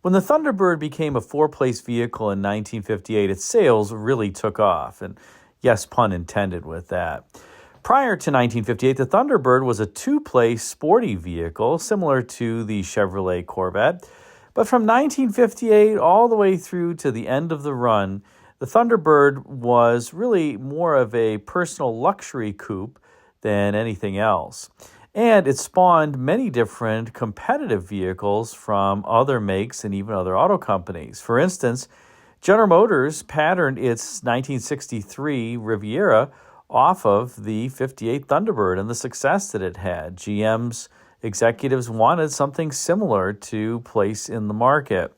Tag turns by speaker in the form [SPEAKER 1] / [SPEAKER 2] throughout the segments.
[SPEAKER 1] When the Thunderbird became a four-place vehicle in 1958, its sales really took off, and yes, pun intended with that. Prior to 1958, the Thunderbird was a two-place sporty vehicle, similar to the Chevrolet Corvette. But from 1958 all the way through to the end of the run, the Thunderbird was really more of a personal luxury coupe than anything else. And it spawned many different competitive vehicles from other makes and even other auto companies. For instance, General Motors patterned its 1963 Riviera off of the 58 Thunderbird and the success that it had. GM's executives wanted something similar to place in the market.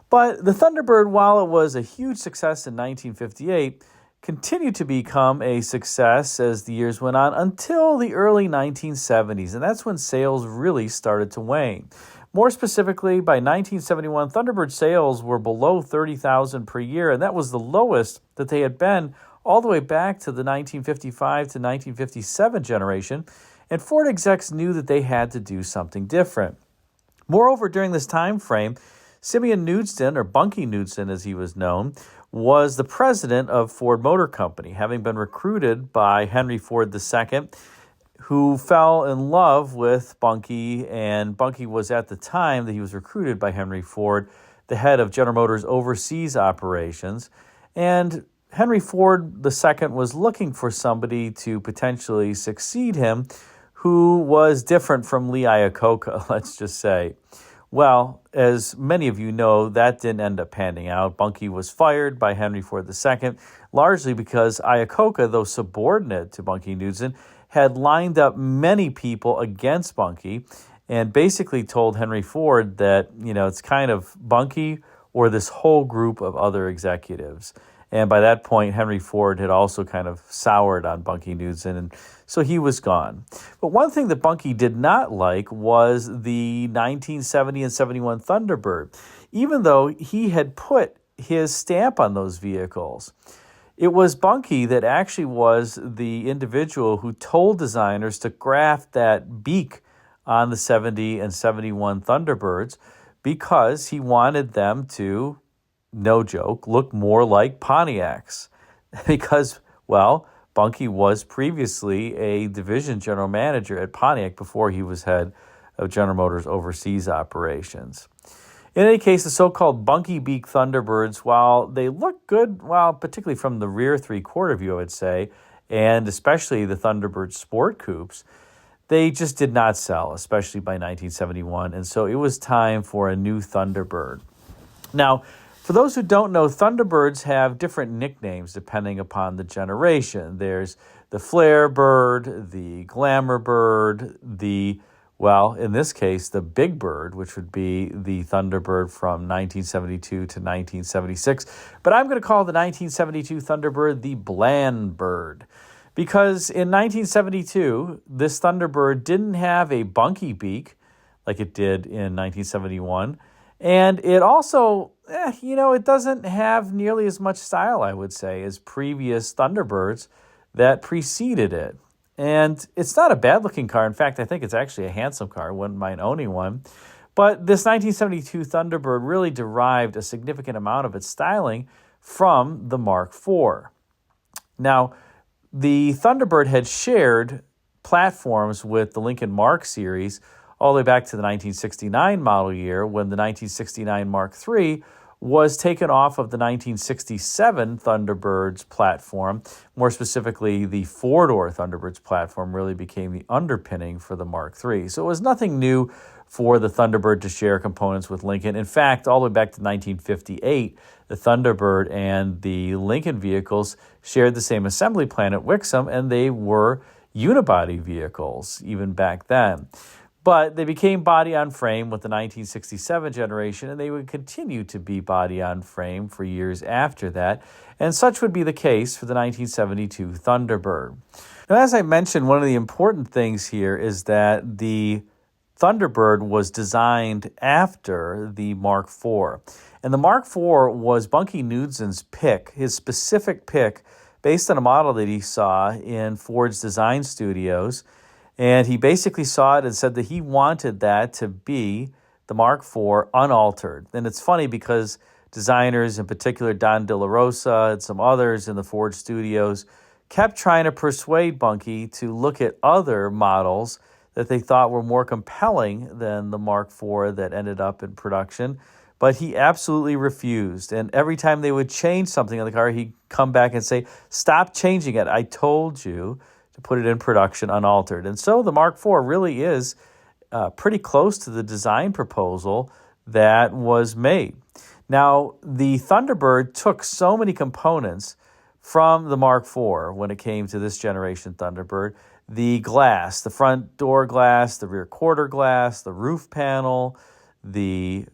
[SPEAKER 1] But the Thunderbird, while it was a huge success in 1958, continued to become a success as the years went on until the early 1970s, and that's when sales really started to wane. More specifically, by 1971, Thunderbird sales were below 30,000 per year, and that was the lowest that they had been all the way back to the 1955 to 1957 generation, and Ford execs knew that they had to do something different. Moreover, during this time frame, Simeon Knudsen, or Bunky Knudsen as he was known, was the president of Ford Motor Company, having been recruited by Henry Ford II, who fell in love with Bunky, and Bunky was at the time that he was recruited by Henry Ford, the head of General Motors' overseas operations. And Henry Ford II was looking for somebody to potentially succeed him who was different from Lee Iacocca, let's just say. Well, as many of you know, that didn't end up panning out. Bunky was fired by Henry Ford II, largely because Iacocca, though subordinate to Bunky Knudsen, had lined up many people against Bunky and basically told Henry Ford that, it's kind of Bunky or this whole group of other executives. And by that point, Henry Ford had also kind of soured on Bunky Knudsen, and so he was gone. But one thing that Bunky did not like was the 1970 and 71 Thunderbird, even though he had put his stamp on those vehicles. It was Bunky that actually was the individual who told designers to graft that beak on the 70 and 71 Thunderbirds because he wanted them to, no joke, look more like Pontiacs. Because, well, Bunky was previously a division general manager at Pontiac before he was head of General Motors' overseas operations. In any case, the so-called Bunky Beak Thunderbirds, while they look good, particularly from the rear three-quarter view, I would say, and especially the Thunderbird Sport Coupes, they just did not sell, especially by 1971, and so it was time for a new Thunderbird. Now, for those who don't know, Thunderbirds have different nicknames depending upon the generation. There's the Flare Bird, the Glamour Bird, in this case, the Big Bird, which would be the Thunderbird from 1972 to 1976. But I'm going to call the 1972 Thunderbird the Bland Bird, because in 1972, this Thunderbird didn't have a bunky beak like it did in 1971. And it also, it doesn't have nearly as much style, I would say, as previous Thunderbirds that preceded it. And it's not a bad-looking car. In fact, I think it's actually a handsome car. I wouldn't mind owning one. But this 1972 Thunderbird really derived a significant amount of its styling from the Mark IV. Now, the Thunderbird had shared platforms with the Lincoln Mark series all the way back to the 1969 model year, when the 1969 Mark III was taken off of the 1967 Thunderbird's platform. More specifically, the four-door Thunderbird's platform really became the underpinning for the Mark III. So it was nothing new for the Thunderbird to share components with Lincoln. In fact, all the way back to 1958, the Thunderbird and the Lincoln vehicles shared the same assembly plant at Wixom, and they were unibody vehicles even back then. But they became body-on-frame with the 1967 generation, and they would continue to be body-on-frame for years after that, and such would be the case for the 1972 Thunderbird. Now, as I mentioned, one of the important things here is that the Thunderbird was designed after the Mark IV. And the Mark IV was Bunky Knudsen's pick, his specific pick, based on a model that he saw in Ford's design studios. And he basically saw it and said that he wanted that to be the Mark IV unaltered. And it's funny because designers, in particular Don De La Rosa and some others in the Ford studios, kept trying to persuade Bunky to look at other models that they thought were more compelling than the Mark IV that ended up in production. But he absolutely refused. And every time they would change something on the car, he'd come back and say, "Stop changing it. I told you to put it in production unaltered." And so the Mark IV really is pretty close to the design proposal that was made. Now, the Thunderbird took so many components from the Mark IV when it came to this generation Thunderbird. The glass, the front door glass, the rear quarter glass, the roof panel, the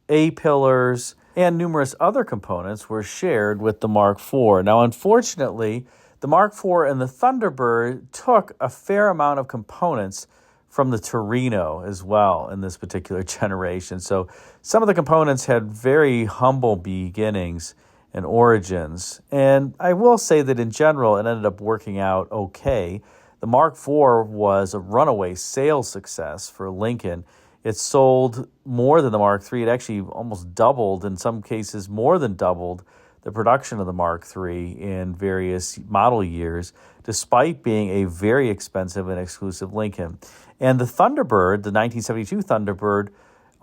[SPEAKER 1] A-pillars, and numerous other components were shared with the Mark IV. Now, unfortunately, the Mark IV and the Thunderbird took a fair amount of components from the Torino as well in this particular generation. So some of the components had very humble beginnings and origins. And I will say that in general, it ended up working out okay. The Mark IV was a runaway sales success for Lincoln. It sold more than the Mark III. It actually almost doubled, in some cases more than doubled, the production of the Mark III in various model years, despite being a very expensive and exclusive Lincoln. And the Thunderbird, the 1972 Thunderbird,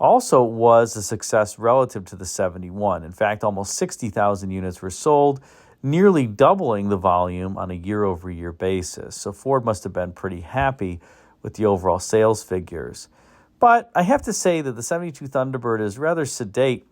[SPEAKER 1] also was a success relative to the 71. In fact, almost 60,000 units were sold, nearly doubling the volume on a year-over-year basis. So Ford must have been pretty happy with the overall sales figures. But I have to say that the 72 Thunderbird is rather sedate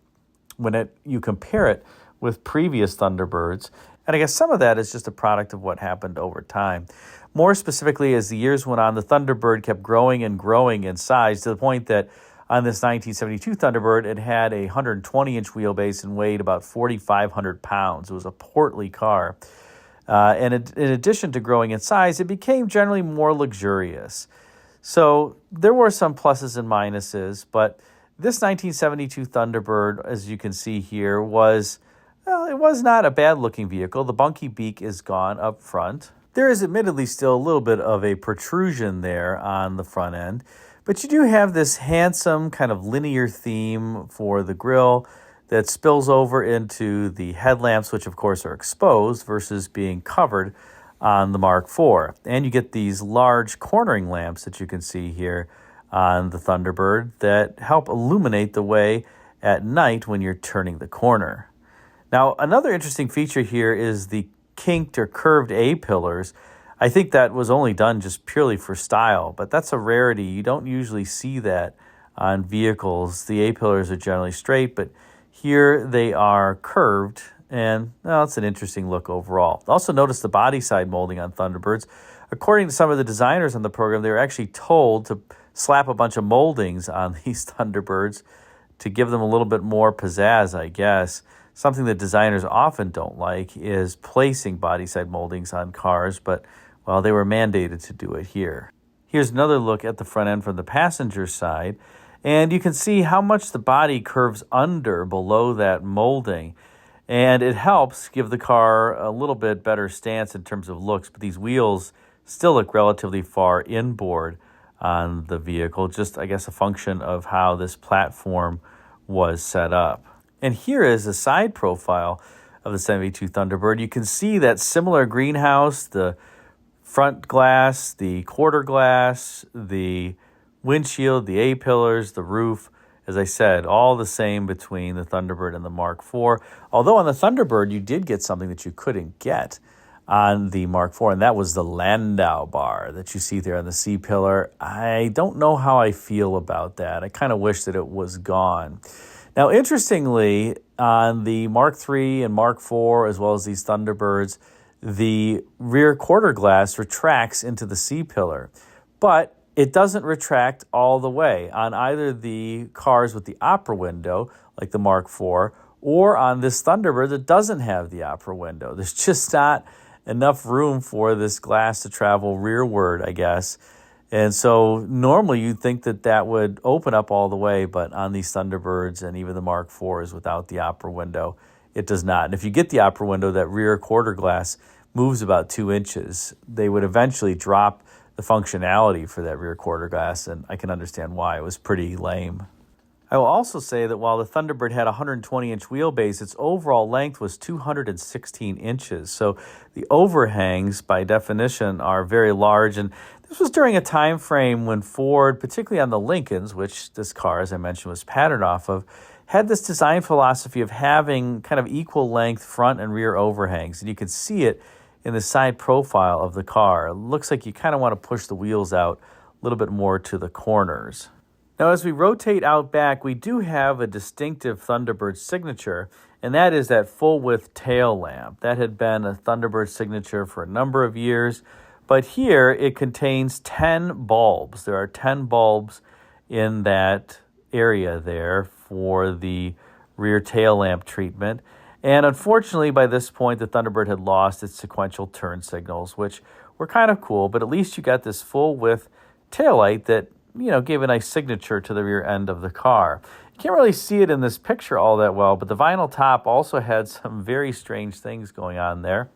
[SPEAKER 1] when you compare it with previous Thunderbirds. And I guess some of that is just a product of what happened over time. More specifically, as the years went on, the Thunderbird kept growing and growing in size to the point that on this 1972 Thunderbird, it had a 120-inch wheelbase and weighed about 4,500 pounds. It was a portly car. And in addition to growing in size, it became generally more luxurious. So there were some pluses and minuses, but this 1972 Thunderbird, as you can see here, it was not a bad-looking vehicle. The bunky beak is gone up front. There is admittedly still a little bit of a protrusion there on the front end, but you do have this handsome kind of linear theme for the grille that spills over into the headlamps, which of course are exposed versus being covered on the Mark IV. And you get these large cornering lamps that you can see here on the Thunderbird that help illuminate the way at night when you're turning the corner. Now, another interesting feature here is the kinked or curved A-pillars. I think that was only done just purely for style, but that's a rarity. You don't usually see that on vehicles. The A-pillars are generally straight, but here they are curved, and it's an interesting look overall. Also notice the body side molding on Thunderbirds. According to some of the designers on the program, they were actually told to slap a bunch of moldings on these Thunderbirds to give them a little bit more pizzazz, I guess. Something that designers often don't like is placing body side moldings on cars, but, well, they were mandated to do it here. Here's another look at the front end from the passenger side, and you can see how much the body curves under below that molding. And it helps give the car a little bit better stance in terms of looks, but these wheels still look relatively far inboard on the vehicle, just, I guess, a function of how this platform was set up. And here is a side profile of the 72 Thunderbird. You can see that similar greenhouse, the front glass, the quarter glass, the windshield, the A-pillars, the roof. As I said, all the same between the Thunderbird and the Mark IV. Although on the Thunderbird, you did get something that you couldn't get on the Mark IV, and that was the Landau bar that you see there on the C-pillar. I don't know how I feel about that. I kind of wish that it was gone. Now, interestingly, on the Mark III and Mark IV, as well as these Thunderbirds, the rear quarter glass retracts into the C-pillar, but it doesn't retract all the way on either the cars with the opera window, like the Mark IV, or on this Thunderbird that doesn't have the opera window. There's just not enough room for this glass to travel rearward, I guess. And so normally you'd think that that would open up all the way, but on these Thunderbirds and even the Mark IVs without the opera window, it does not. And if you get the opera window, that rear quarter glass moves about 2 inches. They would eventually drop the functionality for that rear quarter glass, and I can understand why. It was pretty lame. I will also say that while the Thunderbird had a 120-inch wheelbase, its overall length was 216 inches. So the overhangs, by definition, are very large. And this was during a time frame when Ford, particularly on the Lincolns, which this car, as I mentioned, was patterned off of, had this design philosophy of having kind of equal length front and rear overhangs. And you can see it in the side profile of the car. It looks like you kind of want to push the wheels out a little bit more to the corners. Now, as we rotate out back, we do have a distinctive Thunderbird signature, and that is that full-width tail lamp. That had been a Thunderbird signature for a number of years, but here it contains 10 bulbs. There are 10 bulbs in that area there for the rear tail lamp treatment. And unfortunately, by this point, the Thunderbird had lost its sequential turn signals, which were kind of cool, but at least you got this full-width taillight that gave a nice signature to the rear end of the car. You can't really see it in this picture all that well, but the vinyl top also had some very strange things going on there.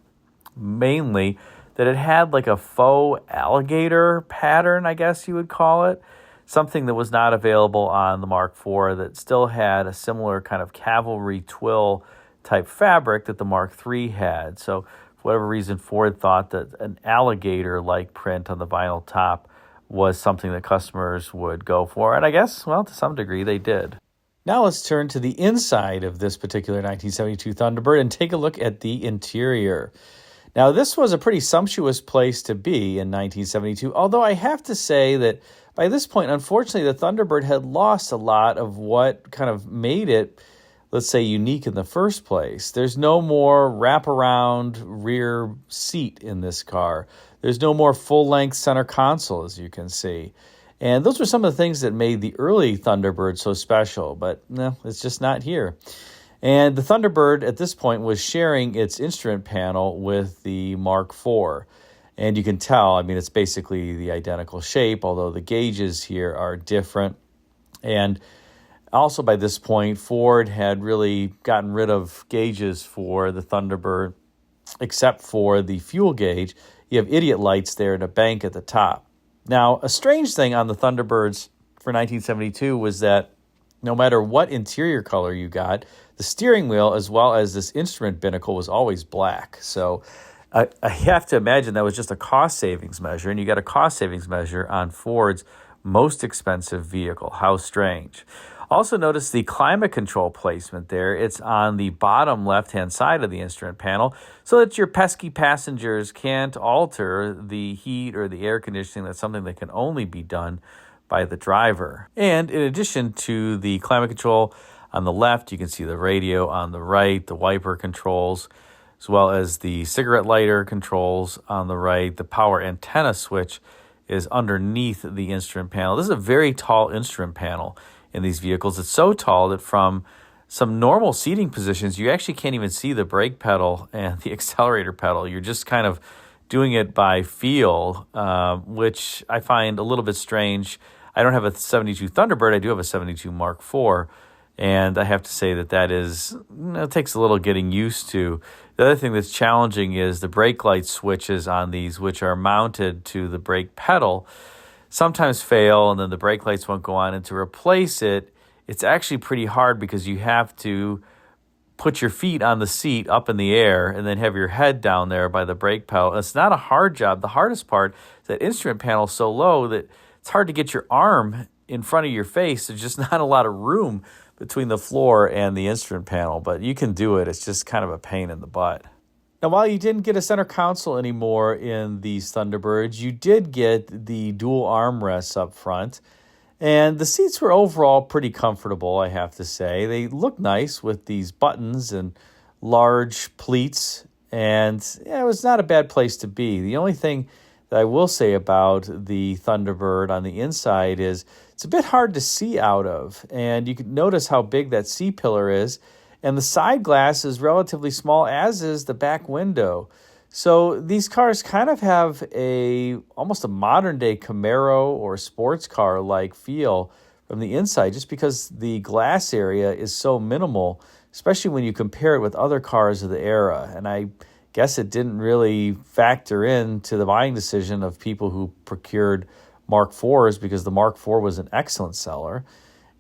[SPEAKER 1] Mainly that it had like a faux alligator pattern, I guess you would call it. Something that was not available on the Mark IV that still had a similar kind of cavalry twill type fabric that the Mark III had. So for whatever reason, Ford thought that an alligator-like print on the vinyl top was something that customers would go for. And I guess, well, to some degree, they did. Now let's turn to the inside of this particular 1972 Thunderbird and take a look at the interior. Now, this was a pretty sumptuous place to be in 1972, although I have to say that by this point, unfortunately, the Thunderbird had lost a lot of what kind of made it, let's say, unique in the first place. There's no more wraparound rear seat in this car. There's no more full-length center console, as you can see. And those were some of the things that made the early Thunderbird so special, but no, it's just not here. And the Thunderbird at this point was sharing its instrument panel with the Mark IV. And you can tell, it's basically the identical shape, although the gauges here are different. And also by this point, Ford had really gotten rid of gauges for the Thunderbird, except for the fuel gauge. You have idiot lights there and a bank at the top. Now, a strange thing on the Thunderbirds for 1972 was that no matter what interior color you got, the steering wheel as well as this instrument binnacle was always black. So I have to imagine that was just a cost savings measure, and you got a cost savings measure on Ford's most expensive vehicle. How strange. Also notice the climate control placement there. It's on the bottom left-hand side of the instrument panel so that your pesky passengers can't alter the heat or the air conditioning. That's something that can only be done by the driver. And in addition to the climate control on the left, you can see the radio on the right, the wiper controls, as well as the cigarette lighter controls on the right. The power antenna switch is underneath the instrument panel. This is a very tall instrument panel in these vehicles. It's so tall that from some normal seating positions, you actually can't even see the brake pedal and the accelerator pedal. You're just kind of doing it by feel, which I find a little bit strange. I don't have a 72 Thunderbird. I do have a 72 Mark IV, and I have to say that is, it takes a little getting used to. The other thing that's challenging is the brake light switches on these, which are mounted to the brake pedal, sometimes fail, and then the brake lights won't go on. And to replace it, it's actually pretty hard because you have to put your feet on the seat up in the air and then have your head down there by the brake pedal. It's not a hard job. The hardest part is that instrument panel is so low that it's hard to get your arm in front of your face. There's just not a lot of room between the floor and the instrument panel, but you can do it. It's just kind of a pain in the butt. Now, while you didn't get a center console anymore in these Thunderbirds, you did get the dual armrests up front, and the seats were overall pretty comfortable, I have to say. They look nice with these buttons and large pleats, and it was not a bad place to be. The only thing that I will say about the Thunderbird on the inside is it's a bit hard to see out of, and you can notice how big that C-pillar is. And the side glass is relatively small, as is the back window. So these cars kind of have almost a modern-day Camaro or sports car-like feel from the inside, just because the glass area is so minimal, especially when you compare it with other cars of the era. And I guess it didn't really factor into the buying decision of people who procured Mark IVs, because the Mark IV was an excellent seller.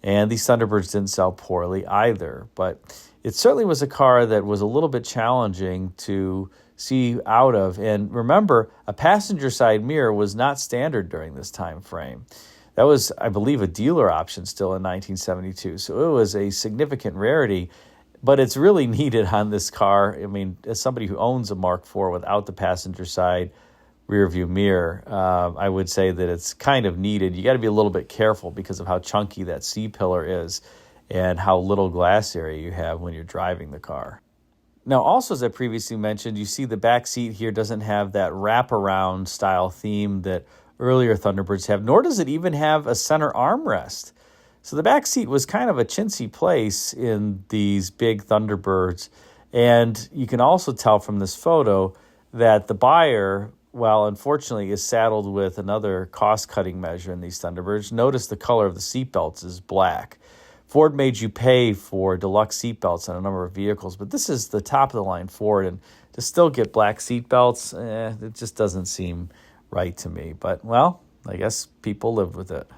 [SPEAKER 1] And these Thunderbirds didn't sell poorly either. But it certainly was a car that was a little bit challenging to see out of. And remember, a passenger side mirror was not standard during this time frame. That was, I believe, a dealer option still in 1972. So it was a significant rarity, but it's really needed on this car. I mean, as somebody who owns a Mark IV without the passenger side rear view mirror, I would say that it's kind of needed. You got to be a little bit careful because of how chunky that C-pillar is and how little glass area you have when you're driving the car. Now, also, as I previously mentioned, you see the back seat here doesn't have that wraparound style theme that earlier Thunderbirds have, nor does it even have a center armrest. So the back seat was kind of a chintzy place in these big Thunderbirds. And you can also tell from this photo that the buyer, well, unfortunately, is saddled with another cost-cutting measure in these Thunderbirds. Notice the color of the seatbelts is black. Ford made you pay for deluxe seatbelts on a number of vehicles, but this is the top-of-the-line Ford, and to still get black seatbelts, it just doesn't seem right to me. But, well, I guess people live with it.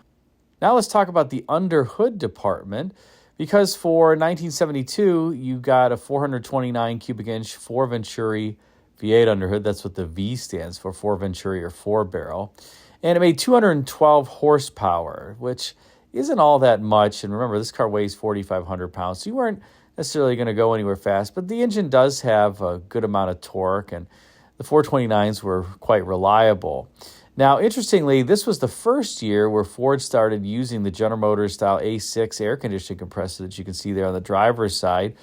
[SPEAKER 1] Now let's talk about the under-hood department, because for 1972, you got a 429 cubic inch 4 Venturi V8 underhood. That's what the V stands for 4 Venturi or 4-barrel. And it made 212 horsepower, which isn't all that much. And remember, this car weighs 4,500 pounds, so you weren't necessarily going to go anywhere fast. But the engine does have a good amount of torque, and the 429s were quite reliable. Now, interestingly, this was the first year where Ford started using the General Motors style A6 air conditioning compressor that you can see there on the driver's side.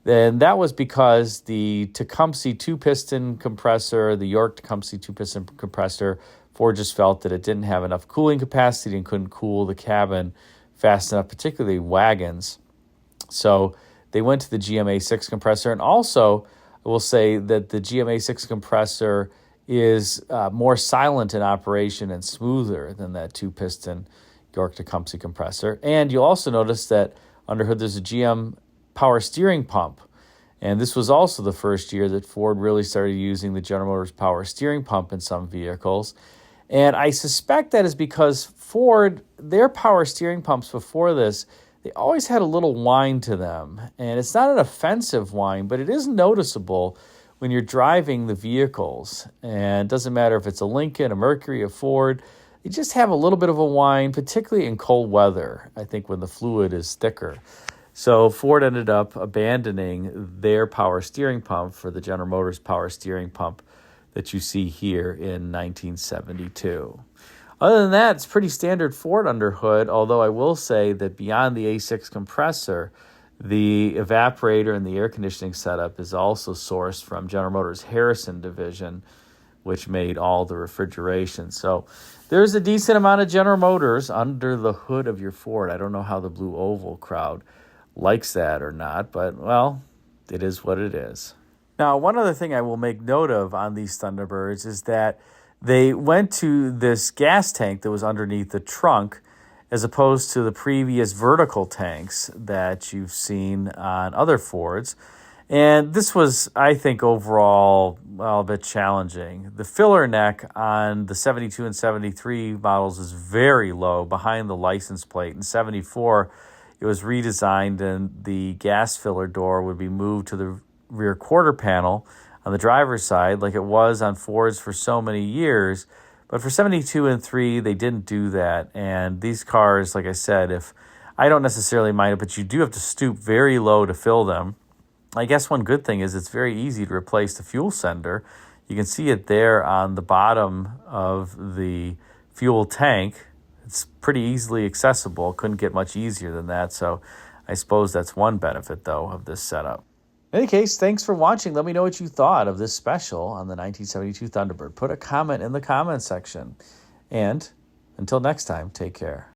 [SPEAKER 1] And that was because the Tecumseh two-piston compressor, the York Tecumseh two-piston compressor, Ford just felt that it didn't have enough cooling capacity and couldn't cool the cabin fast enough, particularly wagons. So they went to the GMA6 compressor. And also, I will say that the GMA6 compressor is more silent in operation and smoother than that two-piston York Tecumseh compressor. And you'll also notice that under hood there's a GM power steering pump. And this was also the first year that Ford really started using the General Motors power steering pump in some vehicles. And I suspect that is because Ford, their power steering pumps before this, they always had a little whine to them. And it's not an offensive whine, but it is noticeable when you're driving the vehicles. And it doesn't matter if it's a Lincoln, a Mercury, a Ford, you just have a little bit of a whine, particularly in cold weather, I think when the fluid is thicker. So Ford ended up abandoning their power steering pump for the General Motors power steering pump that you see here in 1972. Other than that, it's pretty standard Ford underhood, although I will say that beyond the A6 compressor, the evaporator and the air conditioning setup is also sourced from General Motors Harrison division, which made all the refrigeration. So there's a decent amount of General Motors under the hood of your Ford. I don't know how the Blue Oval crowd likes that or not, but, well, it is what it is. Now, one other thing I will make note of on these Thunderbirds is that they went to this gas tank that was underneath the trunk as opposed to the previous vertical tanks that you've seen on other Fords. And this was, I think, overall, well, a bit challenging. The filler neck on the 72 and 73 models is very low behind the license plate. In 74, it was redesigned and the gas filler door would be moved to the rear quarter panel on the driver's side like it was on Fords for so many years. But for 72 and 3, they didn't do that. And these cars, like I said, if I don't necessarily mind it, but you do have to stoop very low to fill them. I guess one good thing is it's very easy to replace the fuel sender. You can see it there on the bottom of the fuel tank. It's pretty easily accessible. Couldn't get much easier than that. So I suppose that's one benefit, though, of this setup. In any case, thanks for watching. Let me know what you thought of this special on the 1972 Thunderbird. Put a comment in the comment section. And until next time, take care.